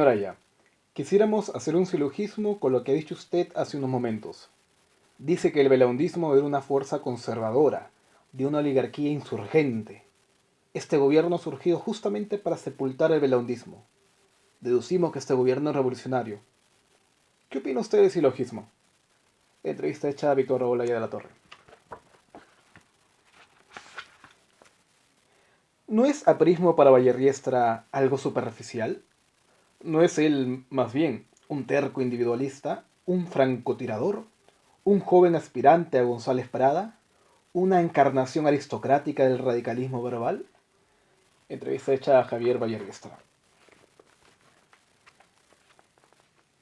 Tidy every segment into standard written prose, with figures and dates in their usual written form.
Señor Aya, quisiéramos hacer un silogismo con lo que ha dicho usted hace unos momentos. Dice que el belaundismo era una fuerza conservadora, de una oligarquía insurgente. Este gobierno ha surgido justamente para sepultar el belaundismo. Deducimos que este gobierno es revolucionario. ¿Qué opina usted del silogismo? Entrevista hecha a Víctor Olaya de la Torre. ¿No es aprismo para Vallerriestra algo superficial? ¿No es él, más bien, un terco individualista, un francotirador, un joven aspirante a González Prada, una encarnación aristocrática del radicalismo verbal? Entrevista hecha a Javier Vallerriestra.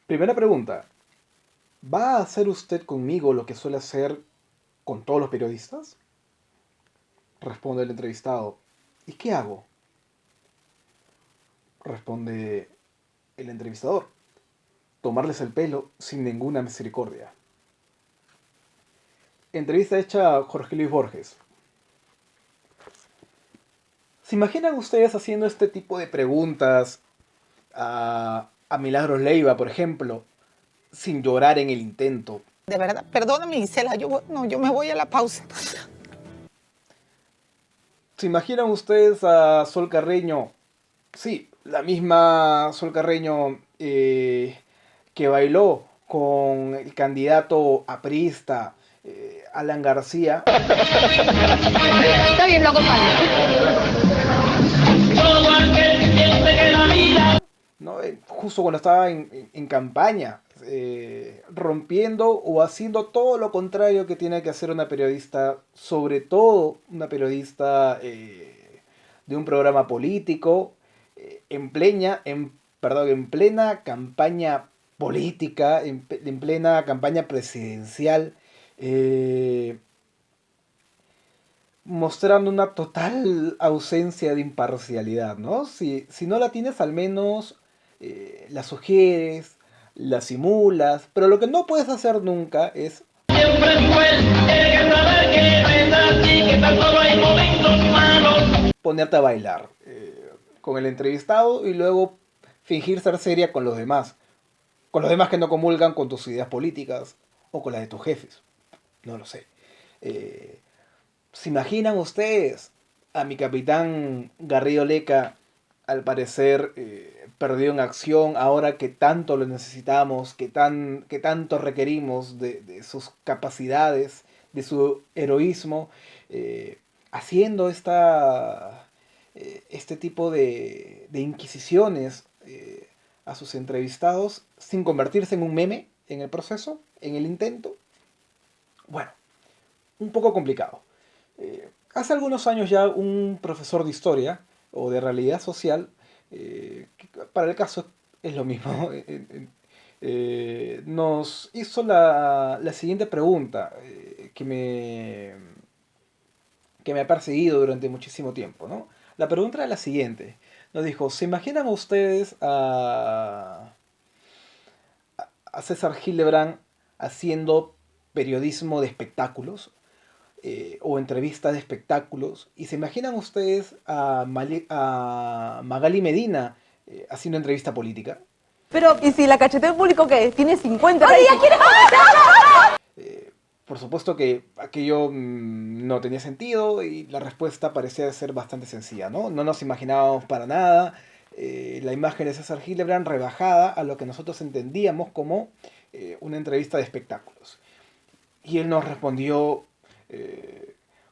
Primera pregunta. ¿Va a hacer usted conmigo lo que suele hacer con todos los periodistas? Responde el entrevistado. ¿Y qué hago? Responde el entrevistador. Tomarles el pelo sin ninguna misericordia. Entrevista hecha a Jorge Luis Borges. ¿Se imaginan ustedes haciendo este tipo de preguntas a Milagros Leiva, por ejemplo, sin llorar en el intento? De verdad, perdóname, Gisela, yo me voy a la pausa. ¿Se imaginan ustedes a Sol Carreño? Sí, la misma Sol Carreño que bailó con el candidato aprista Alan García. Está bien, lo acompaño. ¿No? Justo cuando estaba en campaña, rompiendo o haciendo todo lo contrario que tiene que hacer una periodista, sobre todo una periodista de un programa político, en plena campaña política, en plena campaña presidencial, eh, mostrando una total ausencia de imparcialidad, ¿no? Si no la tienes, al menos la sugieres, la simulas, pero lo que no puedes hacer nunca es ponerte a bailar con el entrevistado y luego fingir ser seria con los demás que no comulgan con tus ideas políticas o con las de tus jefes, no lo sé. Eh, ¿Se imaginan ustedes a mi capitán Garrido Leca, al parecer perdido en acción, ahora que tanto lo necesitamos, que tanto requerimos de sus capacidades, de su heroísmo, eh, haciendo este tipo de inquisiciones a sus entrevistados sin convertirse en un meme en el proceso, en el intento? Bueno, un poco complicado. Hace algunos años ya un profesor de historia o de realidad social, que para el caso es lo mismo, nos hizo la siguiente pregunta que me ha perseguido durante muchísimo tiempo, ¿no? La pregunta era la siguiente. Nos dijo, ¿se imaginan ustedes a César Hildebrand haciendo periodismo de espectáculos? O entrevistas de espectáculos. ¿Y se imaginan ustedes a Magali Medina haciendo entrevista política? Pero, ¿y si la cachetea en público qué? Tiene 50 ¡Oye, ya likes. quieres comenzar! Por supuesto que aquello no tenía sentido y la respuesta parecía ser bastante sencilla, ¿no? No nos imaginábamos para nada la imagen de César Hildebrand rebajada a lo que nosotros entendíamos como una entrevista de espectáculos. Y él nos respondió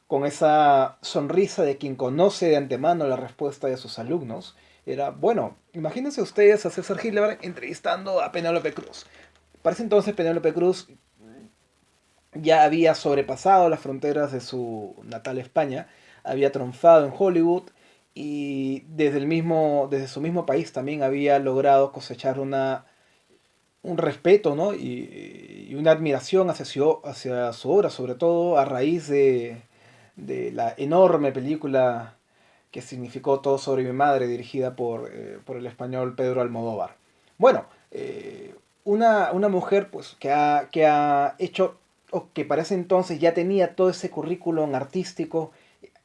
con esa sonrisa de quien conoce de antemano la respuesta de sus alumnos. Era, bueno, imagínense ustedes a César Hildebrand entrevistando a Penélope Cruz. Para ese entonces Penélope Cruz ya había sobrepasado las fronteras de su natal España, había triunfado en Hollywood y desde su mismo país también había logrado cosechar un respeto, ¿no? y una admiración hacia su obra, sobre todo a raíz de la enorme película que significó Todo sobre mi madre, dirigida por el español Pedro Almodóvar. Bueno, una mujer pues, que ha hecho, o que para ese entonces ya tenía todo ese currículum artístico,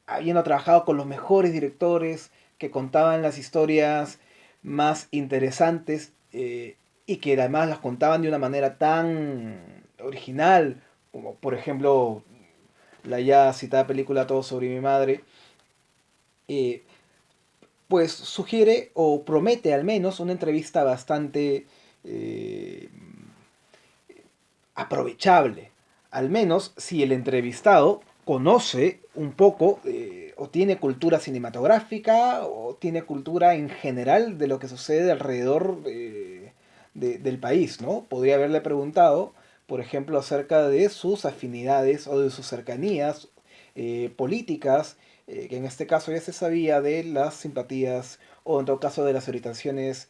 habiendo trabajado con los mejores directores que contaban las historias más interesantes y que además las contaban de una manera tan original, como por ejemplo la ya citada película Todo sobre mi madre, eh, pues sugiere o promete al menos una entrevista bastante eh, aprovechable, al menos si el entrevistado conoce un poco o tiene cultura cinematográfica o tiene cultura en general de lo que sucede alrededor del país, ¿no? Podría haberle preguntado, por ejemplo, acerca de sus afinidades o de sus cercanías políticas, que en este caso ya se sabía de las simpatías o en todo caso de las orientaciones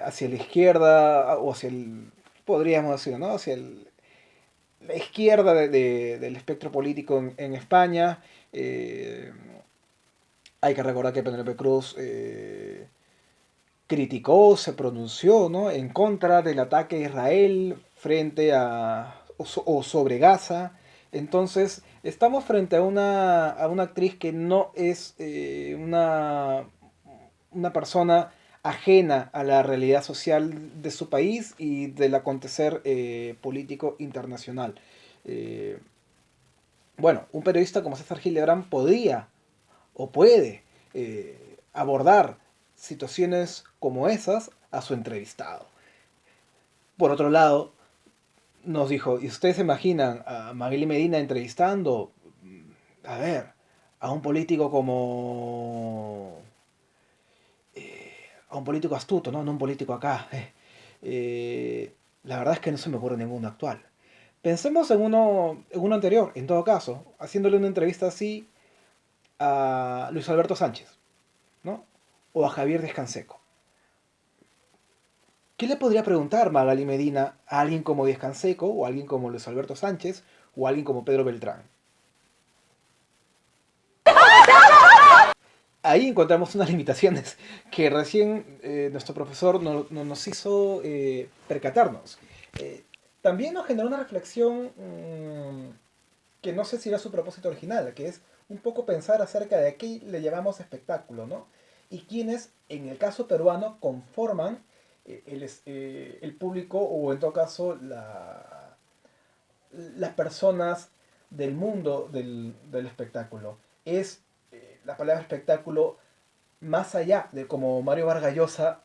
hacia la izquierda o hacia el, podríamos decir, ¿no? Hacia la izquierda del espectro político en España. Eh, Hay que recordar que Penélope Cruz criticó, se pronunció, ¿no? En contra del ataque a Israel frente a o sobre Gaza. Entonces, estamos frente a una actriz que no es una persona ajena a la realidad social de su país y del acontecer político internacional. Eh, bueno, un periodista como César Gillibrand podría o puede abordar situaciones como esas a su entrevistado. Por otro lado, nos dijo, ¿y ustedes se imaginan a Magali Medina entrevistando, a ver, a un político como a un político astuto, ¿no? No un político acá. La verdad es que no se me ocurre ninguno actual. Pensemos en uno anterior, en todo caso, haciéndole una entrevista así a Luis Alberto Sánchez, ¿no? O a Javier Descanseco. ¿Qué le podría preguntar Magali Medina a alguien como Descanseco, o a alguien como Luis Alberto Sánchez, o a alguien como Pedro Beltrán? Ahí encontramos unas limitaciones que recién nuestro profesor nos hizo percatarnos. Eh, También nos generó una reflexión que no sé si era su propósito original, que es un poco pensar acerca de a qué le llamamos espectáculo, ¿no? Y quienes, en el caso peruano, conforman el público o en todo caso las personas del mundo del espectáculo. Es la palabra espectáculo más allá de como Mario Vargas Llosa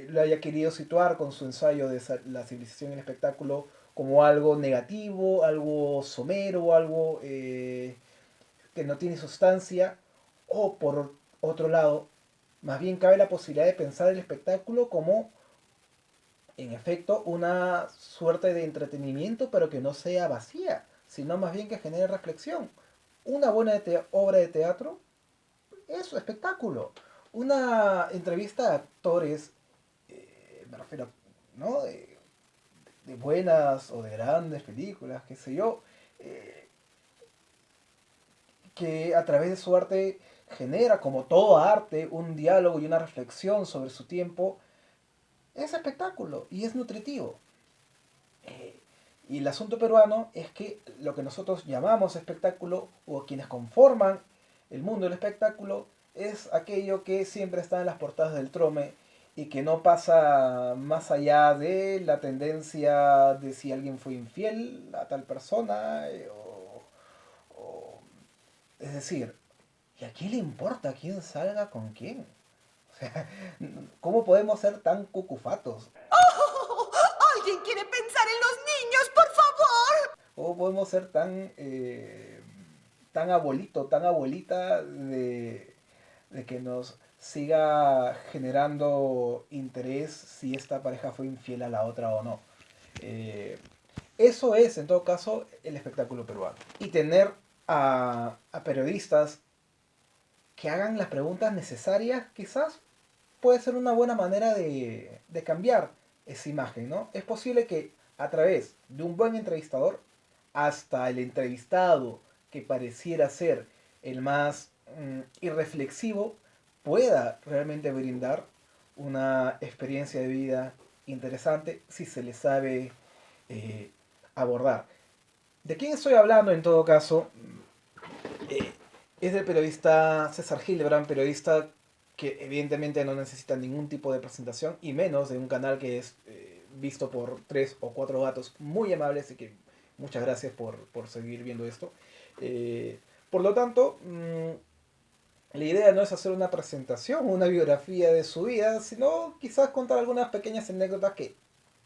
lo haya querido situar con su ensayo de la civilización y el espectáculo como algo negativo, algo somero, algo que no tiene sustancia, o por otro lado, más bien cabe la posibilidad de pensar el espectáculo como, en efecto, una suerte de entretenimiento, pero que no sea vacía, sino más bien que genere reflexión. Una buena obra de teatro es su espectáculo. Una entrevista a actores, me refiero, ¿no? De buenas o de grandes películas, qué sé yo, eh, que a través de su arte genera, como todo arte, un diálogo y una reflexión sobre su tiempo, es espectáculo y es nutritivo. Eh, y el asunto peruano es que lo que nosotros llamamos espectáculo, o quienes conforman el mundo del espectáculo, es aquello que siempre está en las portadas del Trome y que no pasa más allá de la tendencia de si alguien fue infiel a tal persona, o- es decir, ¿y a quién le importa quién salga con quién? O sea, ¿cómo podemos ser tan cucufatos? ¿Alguien quiere pensar en los niños, por favor? ¿Cómo podemos ser tan abuelito, tan abuelita de que nos siga generando interés si esta pareja fue infiel a la otra o no? Eh, Eso es, en todo caso, el espectáculo peruano. Y tener a periodistas que hagan las preguntas necesarias, quizás puede ser una buena manera de cambiar esa imagen, ¿no? Es posible que a través de un buen entrevistador, hasta el entrevistado que pareciera ser el más irreflexivo, pueda realmente brindar una experiencia de vida interesante si se le sabe eh, abordar. ¿De quién estoy hablando en todo caso? Es del periodista César Gillibrand, periodista que evidentemente no necesita ningún tipo de presentación, y menos de un canal que es visto por 3 o 4 gatos muy amables, y que muchas gracias por seguir viendo esto. Por lo tanto, la idea no es hacer una presentación, una biografía de su vida, sino quizás contar algunas pequeñas anécdotas que,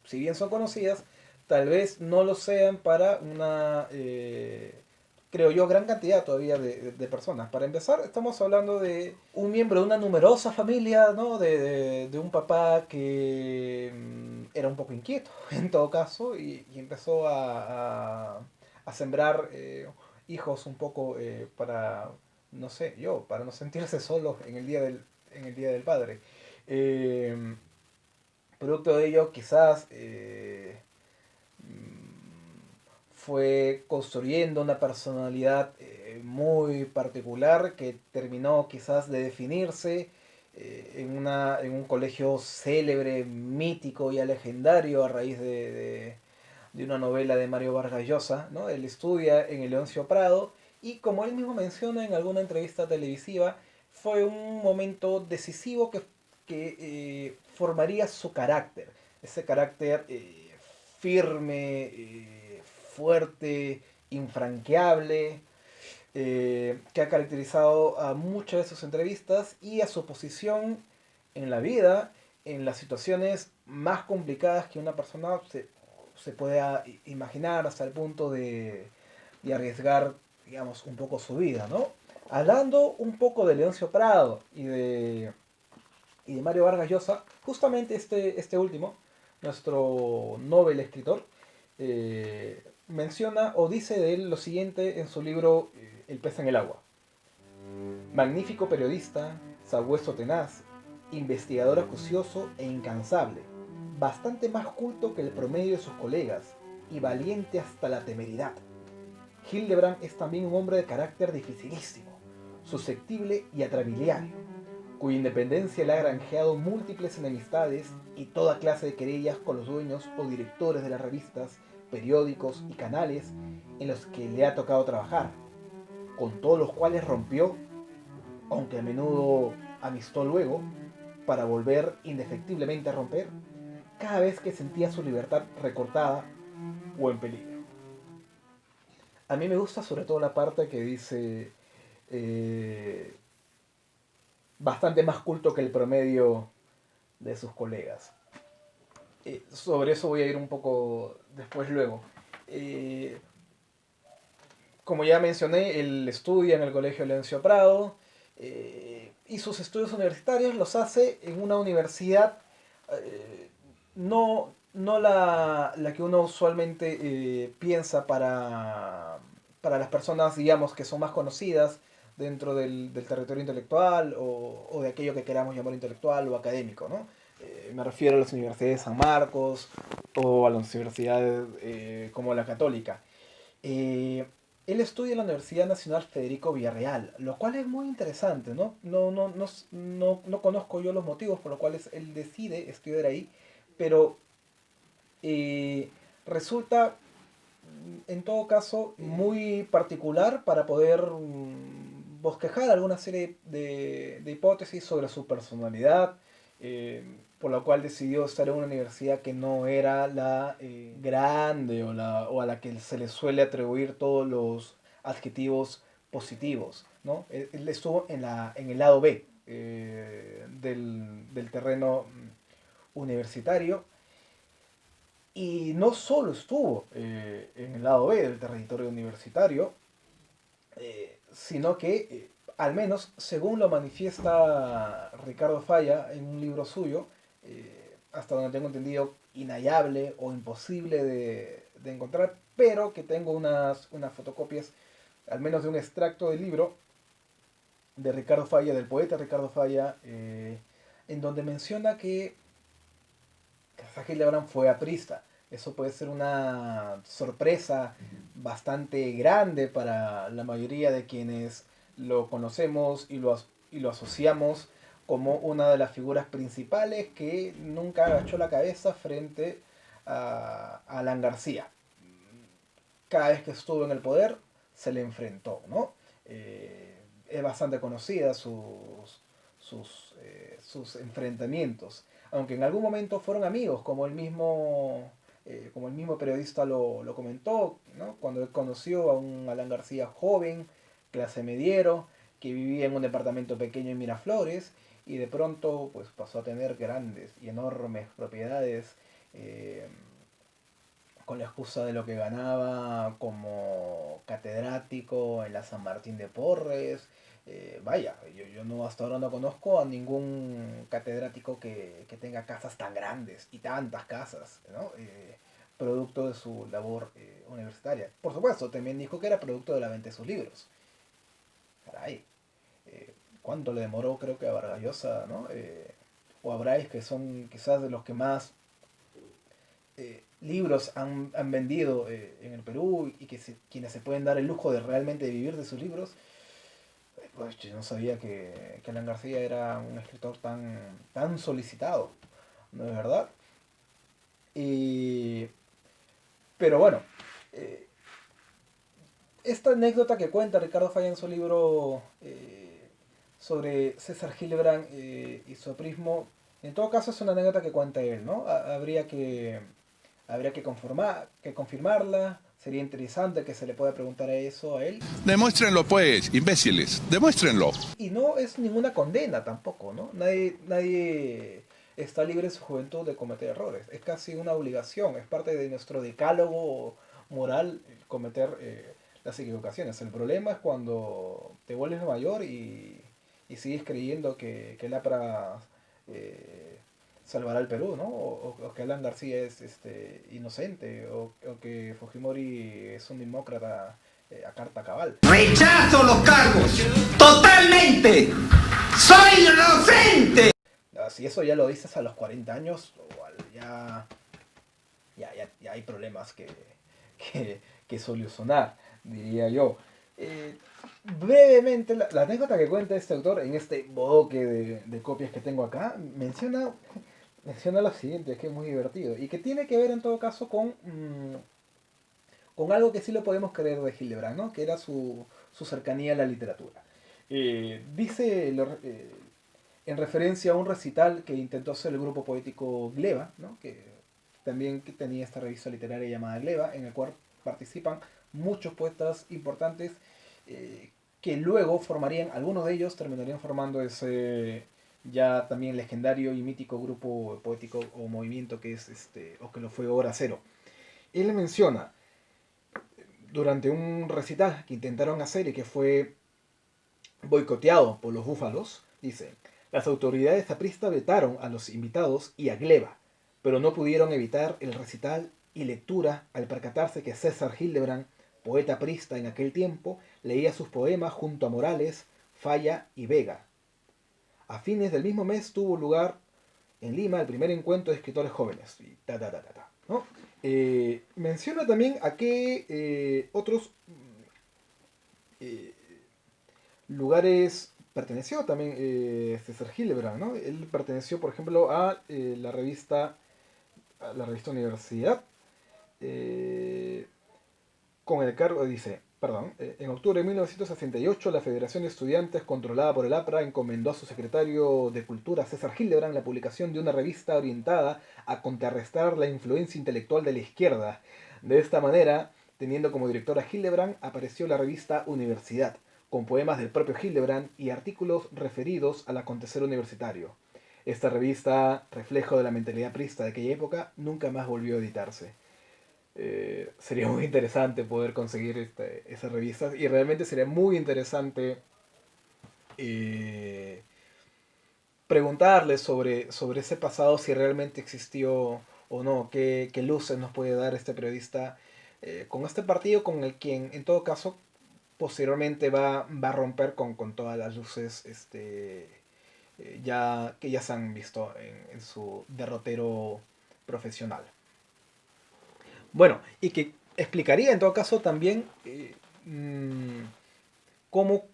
si bien son conocidas, tal vez no lo sean para una, creo yo, gran cantidad todavía de personas. Para empezar, estamos hablando de un miembro de una numerosa familia, ¿no? De un papá que era un poco inquieto, en todo caso, y empezó a sembrar hijos un poco para, no sé, para no sentirse solo en el día del padre. Eh, Producto de ello, quizás fue construyendo una personalidad muy particular que terminó quizás de definirse en un colegio célebre, mítico y legendario a raíz de una novela de Mario Vargas Llosa, ¿no? Él estudia en el Leoncio Prado, y como él mismo menciona en alguna entrevista televisiva, fue un momento decisivo que formaría su carácter. Ese carácter firme, fuerte, infranqueable, que ha caracterizado a muchas de sus entrevistas y a su posición en la vida, en las situaciones más complicadas que una persona se pueda imaginar, hasta el punto de arriesgar, digamos, un poco su vida, ¿no? Hablando un poco de Leoncio Prado y de Mario Vargas Llosa, justamente este último, nuestro Nobel escritor, menciona o dice de él lo siguiente en su libro El pez en el agua. Magnífico periodista, sabueso tenaz, investigador acucioso e incansable, bastante más culto que el promedio de sus colegas y valiente hasta la temeridad. Hildebrand es también un hombre de carácter dificilísimo, susceptible y atrabiliario, cuya independencia le ha granjeado múltiples enemistades y toda clase de querellas con los dueños o directores de las revistas, periódicos y canales en los que le ha tocado trabajar, con todos los cuales rompió, aunque a menudo amistó luego, para volver indefectiblemente a romper, cada vez que sentía su libertad recortada o en peligro. A mí me gusta sobre todo la parte que dice eh, bastante más culto que el promedio de sus colegas. Sobre eso voy a ir un poco después luego. Eh, Como ya mencioné, él estudia en el Colegio Leoncio Prado, y sus estudios universitarios los hace en una universidad no la que uno usualmente piensa para las personas, digamos, que son más conocidas dentro del territorio intelectual, o de aquello que queramos llamar intelectual o académico, ¿no? Me refiero a las universidades de San Marcos o a las universidades como la Católica. Eh, Él estudia en la Universidad Nacional Federico Villarreal, lo cual es muy interesante, ¿no? No conozco yo los motivos por los cuales él decide estudiar ahí, pero resulta, en todo caso, muy particular para poder bosquejar alguna serie de hipótesis sobre su personalidad, por lo cual decidió estar en una universidad que no era la grande, o a la que se le suele atribuir todos los adjetivos positivos, ¿no? Él estuvo en el lado B del terreno universitario, y no solo estuvo en el lado B del territorio universitario, sino que, al menos según lo manifiesta Ricardo Falla en un libro suyo, hasta donde tengo entendido, inhallable o imposible de encontrar, pero que tengo unas fotocopias, al menos de un extracto del libro de Ricardo Falla, del poeta Ricardo Falla, en donde menciona que Sahil Abraham fue aprista. Eso puede ser una sorpresa bastante grande para la mayoría de quienes lo conocemos y lo asociamos como una de las figuras principales que nunca agachó la cabeza frente a Alan García. Cada vez que estuvo en el poder se le enfrentó, ¿no? Es bastante conocida sus enfrentamientos. Aunque en algún momento fueron amigos, como el mismo periodista lo comentó, ¿no? Cuando él conoció a un Alan García joven, clase mediero, que vivía en un departamento pequeño en Miraflores, y de pronto pues pasó a tener grandes y enormes propiedades, eh, con la excusa de lo que ganaba como catedrático en la San Martín de Porres. Vaya, yo no, hasta ahora no conozco a ningún catedrático que tenga casas tan grandes y tantas casas, ¿no? Producto de su labor universitaria. Por supuesto, también dijo que era producto de la venta de sus libros. Caray, ¿cuánto le demoró? Creo que a Vargas Llosa, ¿no? O a Bryce, que son quizás de los que más libros han vendido en el Perú, y que quienes se pueden dar el lujo de realmente vivir de sus libros. Pues yo no sabía que Alan García era un escritor tan solicitado, ¿no es verdad? Y, pero bueno, eh, esta anécdota que cuenta Ricardo Falla en su libro sobre César Hildebrand y su aprismo, en todo caso es una anécdota que cuenta él, ¿no? Habría que confirmarla. Sería interesante que se le pueda preguntar a eso a él. Demuéstrenlo pues, imbéciles, demuéstrenlo. Y no es ninguna condena tampoco, ¿no? Nadie está libre en su juventud de cometer errores. Es casi una obligación, es parte de nuestro decálogo moral cometer las equivocaciones. El problema es cuando te vuelves mayor y sigues creyendo que el APRA salvará al Perú, ¿no? O que Alan García es inocente, o que Fujimori es un demócrata a carta cabal. ¡Rechazo los cargos! ¡Totalmente! ¡Soy inocente! Si eso ya lo dices a los 40 años, ya hay problemas que solucionar, diría yo. Brevemente, la anécdota que cuenta este autor en este bodoque de copias que tengo acá, menciona lo siguiente, que es muy divertido y que tiene que ver en todo caso con algo que sí lo podemos creer de Hildebrand, ¿no? Que era su cercanía a la literatura. Dice, en referencia a un recital que intentó hacer el grupo poético Gleba, ¿no? Que también tenía esta revista literaria llamada Gleba, en el cual participan muchos poetas importantes, que luego algunos de ellos terminarían formando ese ya también legendario y mítico grupo poético o movimiento que es o que lo fue Hora Cero. Él menciona, durante un recital que intentaron hacer y que fue boicoteado por los búfalos, dice: las autoridades apristas vetaron a los invitados y a Gleba, pero no pudieron evitar el recital y lectura al percatarse que César Hildebrand, poeta aprista en aquel tiempo, leía sus poemas junto a Morales, Falla y Vega. A fines del mismo mes tuvo lugar en Lima el primer encuentro de escritores jóvenes. Y ¿no? Menciona también a qué otros lugares perteneció también César Hildebrand, ¿no? Él perteneció, por ejemplo, a la revista Universidad, con el cargo, en octubre de 1968 la Federación de Estudiantes, controlada por el APRA, encomendó a su secretario de Cultura, César Hildebrand, la publicación de una revista orientada a contrarrestar la influencia intelectual de la izquierda. De esta manera, teniendo como directora Hildebrand, apareció la revista Universidad, con poemas del propio Hildebrand y artículos referidos al acontecer universitario. Esta revista, reflejo de la mentalidad aprista de aquella época, nunca más volvió a editarse. Sería muy interesante poder conseguir esas revistas, y realmente sería muy interesante preguntarle sobre ese pasado, si realmente existió o no, qué luces nos puede dar este periodista con este partido, con el quien en todo caso posteriormente va a romper con todas las luces que ya se han visto en su derrotero profesional. Bueno, y que explicaría en todo caso también cómo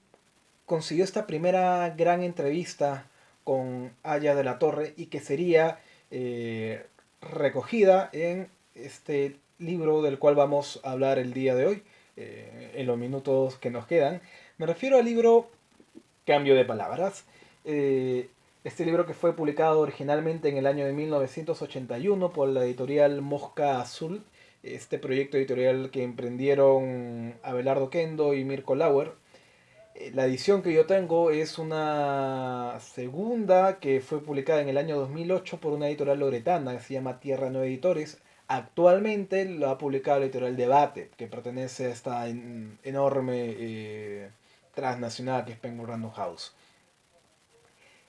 consiguió esta primera gran entrevista con Aya de la Torre, y que sería recogida en este libro del cual vamos a hablar el día de hoy, en los minutos que nos quedan. Me refiero al libro Cambio de Palabras, Este libro que fue publicado originalmente en el año de 1981 por la editorial Mosca Azul, este proyecto editorial que emprendieron Abelardo Kendo y Mirko Lauer. La edición que yo tengo es una segunda que fue publicada en el año 2008 por una editorial loretana que se llama Tierra Nueva Editores. Actualmente lo ha publicado la editorial Debate, que pertenece a esta enorme transnacional que es Penguin Random House.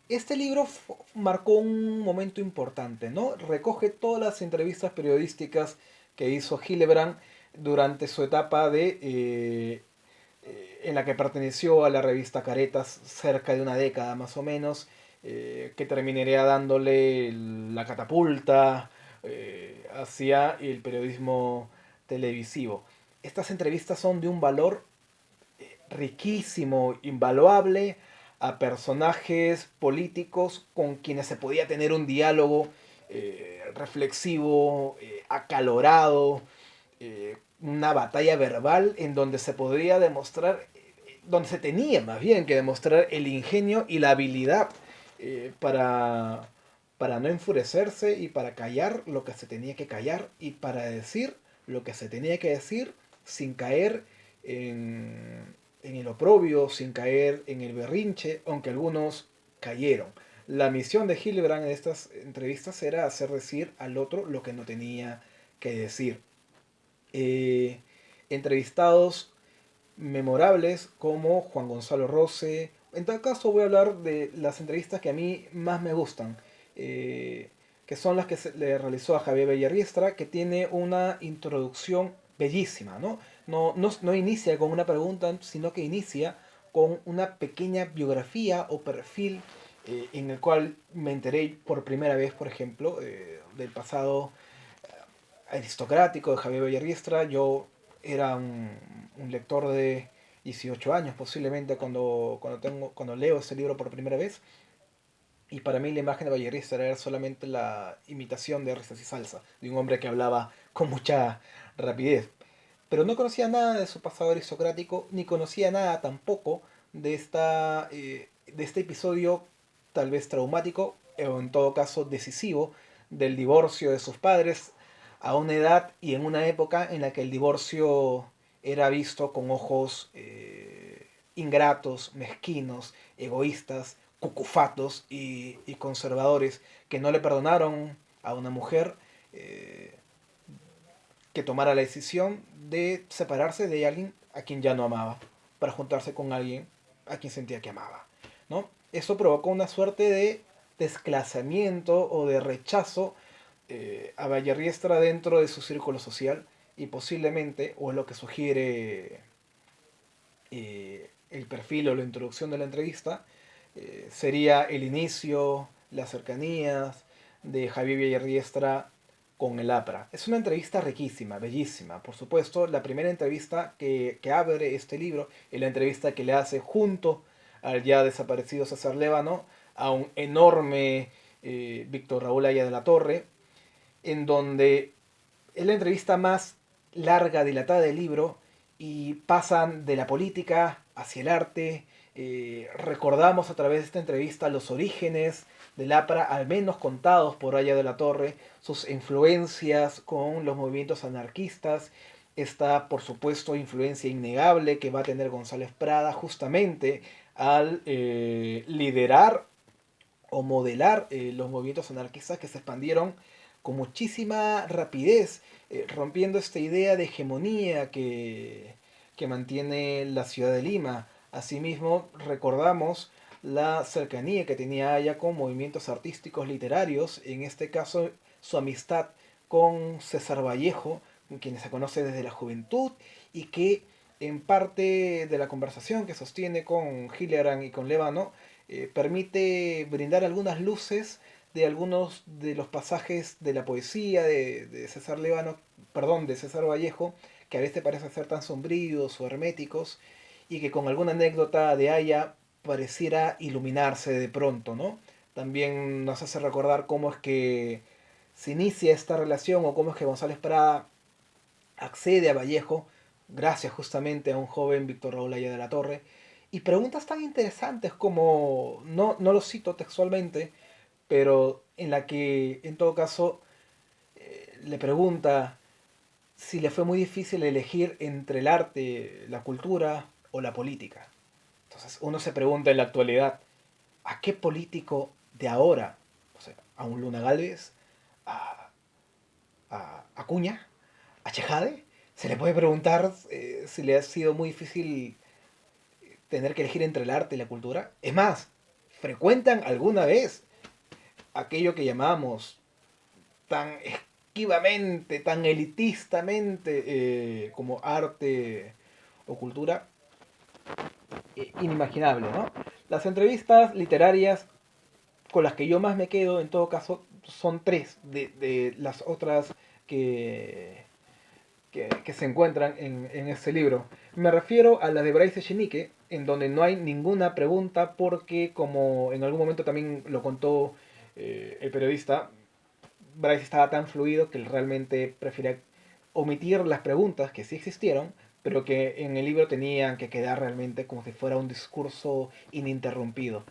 Este libro marcó un momento importante, ¿no? Recoge todas las entrevistas periodísticas que hizo Hillebrand durante su etapa en la que perteneció a la revista Caretas cerca de una década más o menos, que terminaría dándole la catapulta hacia el periodismo televisivo. Estas entrevistas son de un valor riquísimo, invaluable, a personajes políticos con quienes se podía tener un diálogo reflexivo, acalorado, una batalla verbal en donde se podría demostrar, donde se tenía más bien que demostrar el ingenio y la habilidad para no enfurecerse y para callar lo que se tenía que callar y para decir lo que se tenía que decir sin caer en el oprobio, sin caer en el berrinche, aunque algunos cayeron. La misión de Hillebrand en estas entrevistas era hacer decir al otro lo que no tenía que decir. Entrevistados memorables como Juan Gonzalo Rose. En tal caso voy a hablar de las entrevistas que a mí más me gustan, que son las que le realizó a Javier Bellarriestra, que tiene una introducción bellísima, ¿no? No inicia con una pregunta, sino que inicia con una pequeña biografía o perfil en el cual me enteré por primera vez, por ejemplo, del pasado aristocrático de Javier Bellarriestra. Yo era un lector de 18 años posiblemente cuando leo este libro por primera vez. Y para mí la imagen de Bellarriestra era solamente la imitación de risas y salsa, de un hombre que hablaba con mucha rapidez. Pero no conocía nada de su pasado aristocrático, ni conocía nada tampoco de este episodio tal vez traumático, o en todo caso decisivo, del divorcio de sus padres a una edad y en una época en la que el divorcio era visto con ojos ingratos, mezquinos, egoístas, cucufatos y conservadores, que no le perdonaron a una mujer que tomara la decisión de separarse de alguien a quien ya no amaba, para juntarse con alguien a quien sentía que amaba, ¿no? Eso provocó una suerte de desclasamiento o de rechazo a Bellarriestra dentro de su círculo social, y posiblemente, o es lo que sugiere el perfil o la introducción de la entrevista, sería el inicio, las cercanías de Javier Bellarriestra con el APRA. Es una entrevista riquísima, bellísima. Por supuesto, la primera entrevista que abre este libro es la entrevista que le hace junto al ya desaparecido César Lévano a un enorme Víctor Raúl Haya de la Torre, en donde es la entrevista más larga, dilatada del libro, y pasan de la política hacia el arte. Recordamos a través de esta entrevista los orígenes del APRA, al menos contados por Haya de la Torre, sus influencias con los movimientos anarquistas, esta, por supuesto, influencia innegable que va a tener González Prada justamente al liderar o modelar los movimientos anarquistas que se expandieron con muchísima rapidez, rompiendo esta idea de hegemonía que mantiene la ciudad de Lima. Asimismo, recordamos la cercanía que tenía Haya con movimientos artísticos literarios, en este caso su amistad con César Vallejo, con quien se conoce desde la juventud, y que en parte de la conversación que sostiene con Hillebrand y con Lévano permite brindar algunas luces de algunos de los pasajes de la poesía de César Lévano, perdón, de César Vallejo, que a veces parecen ser tan sombríos o herméticos, y que con alguna anécdota de Haya pareciera iluminarse de pronto, ¿no? También nos hace recordar cómo es que se inicia esta relación, o cómo es que González Prada accede a Vallejo gracias justamente a un joven Víctor Raúl Haya de la Torre, Y preguntas tan interesantes como, no lo cito textualmente, pero en la que en todo caso le pregunta si le fue muy difícil elegir entre el arte, la cultura o la política. Entonces uno se pregunta en la actualidad, ¿a qué político de ahora, o sea, a un Luna Gálvez, a Acuña, a Chejade, se le puede preguntar si le ha sido muy difícil tener que elegir entre el arte y la cultura? Es más, ¿frecuentan alguna vez aquello que llamamos tan esquivamente, tan elitistamente como arte o cultura? Inimaginable, ¿no? Las entrevistas literarias con las que yo más me quedo, en todo caso, son tres de las otras que se encuentran en este libro. Me refiero a la de Bryce Echenique, en donde no hay ninguna pregunta porque, como en algún momento también lo contó el periodista, Bryce estaba tan fluido que él realmente prefiere omitir las preguntas que sí existieron, pero que en el libro tenían que quedar realmente como si fuera un discurso ininterrumpido.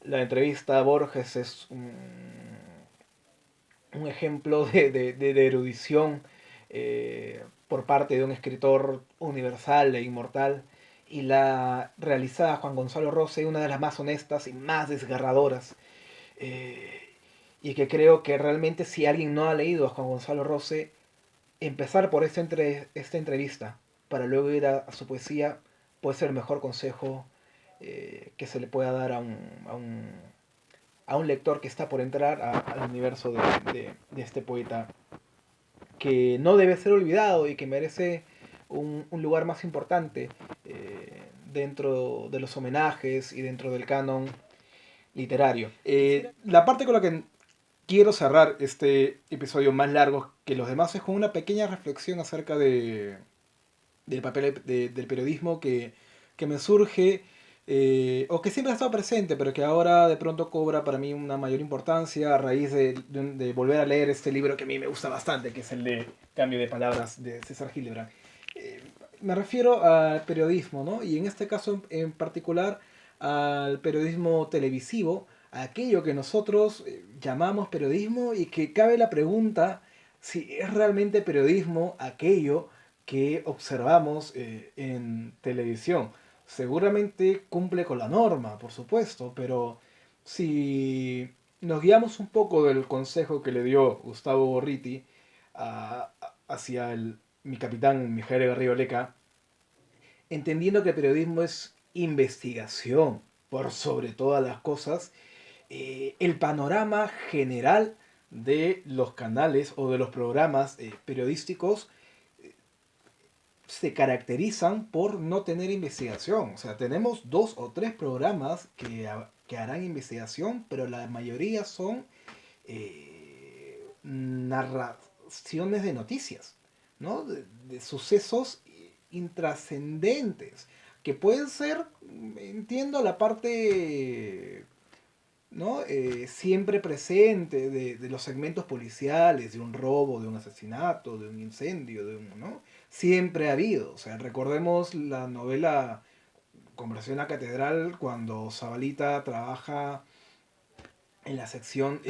La entrevista a Borges es un ejemplo de erudición por parte de un escritor universal e inmortal, y la realizada Juan Gonzalo Rose, una de las más honestas y más desgarradoras, eh, y que creo que realmente si alguien no ha leído a Juan Gonzalo Rose, empezar por esta entrevista para luego ir a su poesía puede ser el mejor consejo que se le pueda dar a un lector que está por entrar al universo de este poeta, que no debe ser olvidado y que merece un lugar más importante dentro de los homenajes y dentro del canon literario. La parte con la que quiero cerrar este episodio más largo que los demás es con una pequeña reflexión acerca del papel del periodismo que me surge, o que siempre ha estado presente, pero que ahora de pronto cobra para mí una mayor importancia a raíz de volver a leer este libro que a mí me gusta bastante, que es el de Cambio de Palabras de César Hildebrand. Me refiero al periodismo, ¿no? Y en este caso en particular al periodismo televisivo, a aquello que nosotros llamamos periodismo, y que cabe la pregunta si es realmente periodismo aquello que observamos en televisión. Seguramente cumple con la norma, por supuesto, pero si nos guiamos un poco del consejo que le dio Gustavo Gorriti hacia mi capitán Mijael Garrido-Leca, entendiendo que el periodismo es investigación por sobre todas las cosas, el panorama general de los canales o de los programas periodísticos se caracterizan por no tener investigación. O sea, tenemos 2 o 3 programas que harán investigación, pero la mayoría son narraciones de noticias, ¿no? De sucesos intrascendentes, que pueden ser, entiendo, la parte, ¿no? Siempre presente de los segmentos policiales, de un robo, de un asesinato, de un incendio, ¿no? Siempre ha habido. O sea, recordemos la novela Conversión a Catedral, cuando Zabalita trabaja en la sección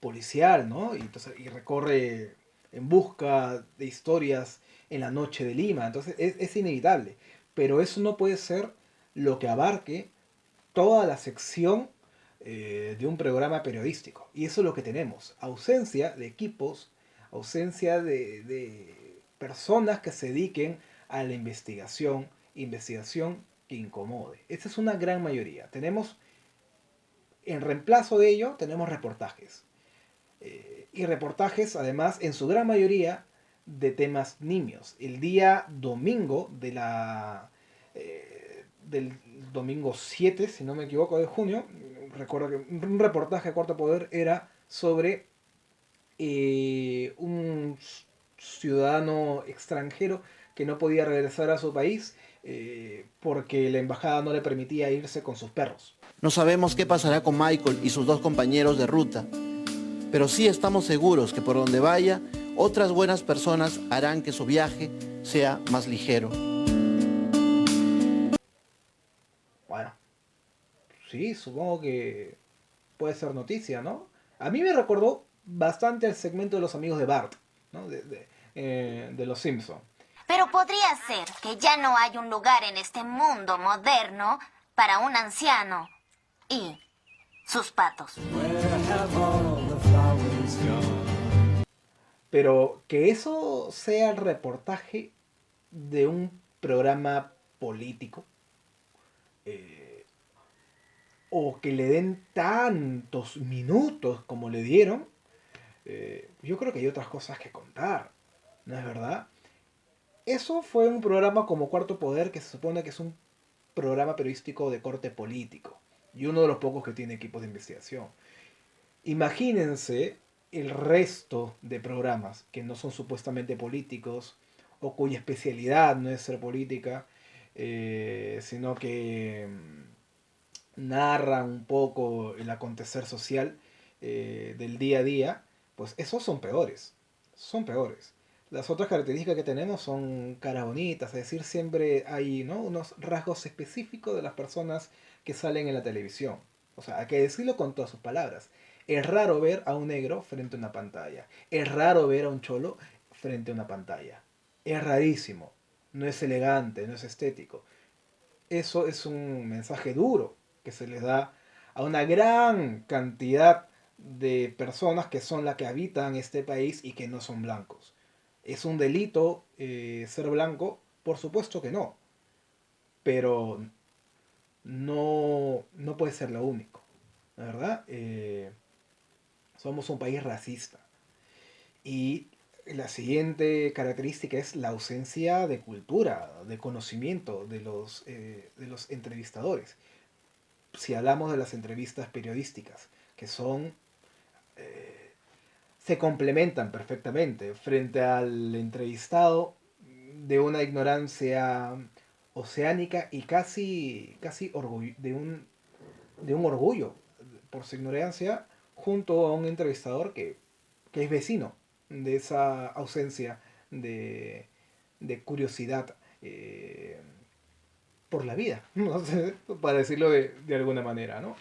policial, ¿no? Y recorre en busca de historias en la noche de Lima. Entonces es inevitable. Pero eso no puede ser lo que abarque toda la sección de un programa periodístico. Y eso es lo que tenemos. Ausencia de equipos, ausencia de personas que se dediquen a la investigación que incomode. Esa es una gran mayoría. Tenemos, en reemplazo de ello, tenemos reportajes. Y reportajes, además, en su gran mayoría, de temas nimios. El día domingo del domingo 7, si no me equivoco, de junio, recuerdo que un reportaje a Cuarto Poder era sobre un ciudadano extranjero que no podía regresar a su país porque la embajada no le permitía irse con sus perros. No sabemos qué pasará con Michael y sus 2 compañeros de ruta, pero sí estamos seguros que por donde vaya, otras buenas personas harán que su viaje sea más ligero. sí, supongo que puede ser noticia, ¿no? A mí me recordó bastante el segmento de los amigos de Bart, ¿no? De Los Simpson. Pero podría ser que ya no hay un lugar en este mundo moderno para un anciano y sus patos. Pero que eso sea el reportaje de un programa político, eh, o que le den tantos minutos como le dieron, yo creo que hay otras cosas que contar, ¿no es verdad? Eso fue un programa como Cuarto Poder, que se supone que es un programa periodístico de corte político, y uno de los pocos que tiene equipos de investigación. Imagínense el resto de programas que no son supuestamente políticos o cuya especialidad no es ser política, sino que narran un poco el acontecer social del día a día, pues esos son peores, son peores. Las otras características que tenemos son caras bonitas, es decir, siempre hay, ¿no?, unos rasgos específicos de las personas que salen en la televisión. O sea, hay que decirlo con todas sus palabras. Es raro ver a un negro frente a una pantalla. Es raro ver a un cholo frente a una pantalla. Es rarísimo. No es elegante, no es estético. Eso es un mensaje duro que se les da a una gran cantidad de personas que son las que habitan este país y que no son blancos. ¿Es un delito ser blanco? Por supuesto que no. Pero no puede ser lo único. ¿La verdad? Somos un país racista. Y la siguiente característica es la ausencia de cultura, de conocimiento de los entrevistadores. Si hablamos de las entrevistas periodísticas, que son se complementan perfectamente frente al entrevistado de una ignorancia oceánica y casi de un orgullo por su ignorancia, junto a un entrevistador que es vecino de esa ausencia de curiosidad por la vida, no sé, para decirlo de alguna manera, ¿no?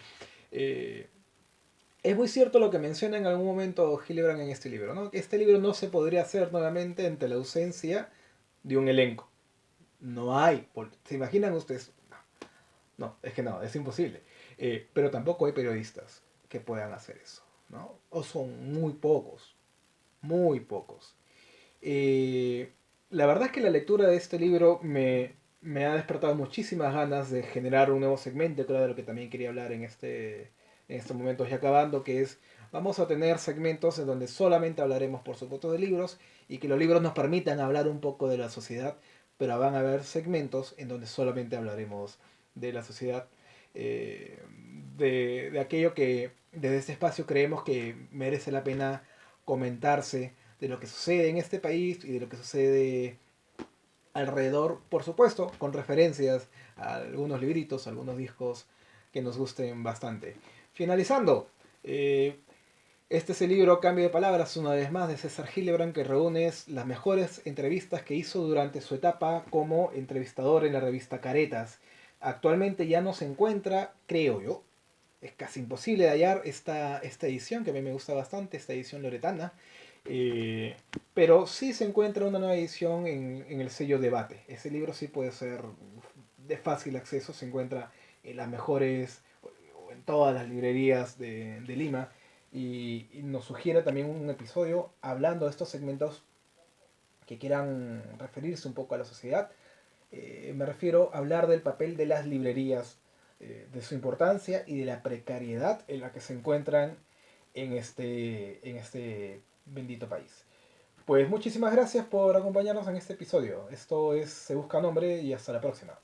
Es muy cierto lo que menciona en algún momento Gillibrand en este libro, ¿no? Que este libro no se podría hacer nuevamente ante la ausencia de un elenco. No hay. ¿Se imaginan ustedes? No, es que no, es imposible. Pero tampoco hay periodistas que puedan hacer eso, ¿no? O son muy pocos, muy pocos. La verdad es que la lectura de este libro me ha despertado muchísimas ganas de generar un nuevo segmento, que era de lo que también quería hablar en estos momentos ya acabando, que es, vamos a tener segmentos en donde solamente hablaremos por supuesto de libros y que los libros nos permitan hablar un poco de la sociedad, pero van a haber segmentos en donde solamente hablaremos de la sociedad, de aquello que desde este espacio creemos que merece la pena comentarse, de lo que sucede en este país y de lo que sucede alrededor, por supuesto, con referencias a algunos libritos, a algunos discos que nos gusten bastante. Finalizando, este es el libro Cambio de Palabras, una vez más, de César Gillibrand, que reúne las mejores entrevistas que hizo durante su etapa como entrevistador en la revista Caretas. Actualmente ya no se encuentra, creo yo, es casi imposible de hallar esta edición, que a mí me gusta bastante, esta edición loretana, pero sí se encuentra una nueva edición en el sello Debate. Ese libro sí puede ser de fácil acceso, se encuentra en las mejores, o en todas las librerías de Lima, y nos sugiere también un episodio hablando de estos segmentos que quieran referirse un poco a la sociedad. Me refiero a hablar del papel de las librerías, de su importancia y de la precariedad en la que se encuentran en este bendito país. Pues muchísimas gracias por acompañarnos en este episodio. Esto es Se Busca Nombre y hasta la próxima.